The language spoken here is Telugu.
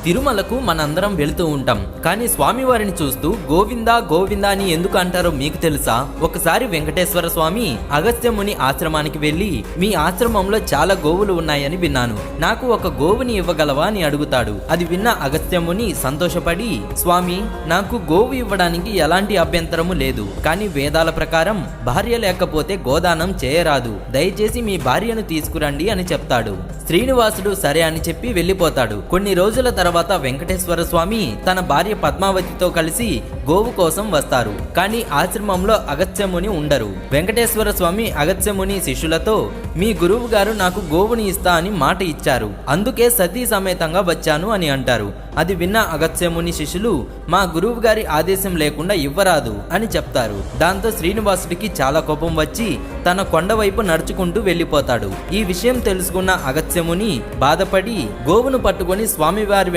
తిరుమలకు మనందరం వెళుతూ ఉంటాం, కానీ స్వామివారిని చూస్తూ గోవిందా గోవిందా అని ఎందుకు అంటారో మీకు తెలుసా? ఒకసారి వెంకటేశ్వర స్వామి అగస్త్యముని ఆశ్రమానికి వెళ్లి, మీ ఆశ్రమంలో చాలా గోవులు ఉన్నాయని విన్నాను, నాకు ఒక గోవుని ఇవ్వగలవా అని అడుగుతాడు. అది విన్న అగస్త్యముని సంతోషపడి, స్వామి, నాకు గోవు ఇవ్వడానికి ఎలాంటి అభ్యంతరము లేదు, కానీ వేదాల ప్రకారం భార్య లేకపోతే గోదానం చేయరాదు, దయచేసి మీ భార్యను తీసుకురండి అని చెప్తాడు. శ్రీనివాసుడు సరే అని చెప్పి వెళ్లిపోతాడు. కొన్ని రోజుల తర్వాత వెంకటేశ్వర స్వామి తన భార్య పద్మావతితో కలిసి గోవు కోసం వస్తారు. కానీ ఆశ్రమంలో అగస్త్యముని ఉండరు. వెంకటేశ్వర స్వామి అగస్త్యముని శిష్యులతో, మీ గురువు గారు నాకు గోవుని ఇస్తా అని మాట ఇచ్చారు, అందుకే సతీ సమేతంగా వచ్చాను అని అంటారు. అది విన్న అగస్త్యముని శిష్యులు, మా గురువు గారి ఆదేశం లేకుండా ఇవ్వరాదు అని చెప్తారు. దాంతో శ్రీనివాసుడికి చాలా కోపం వచ్చి తన కొండ వైపు నడుచుకుంటూ వెళ్లిపోతాడు. ఈ విషయం తెలుసుకున్న అగస్త్యముని బాధపడి గోవును పట్టుకొని స్వామివారి వెంట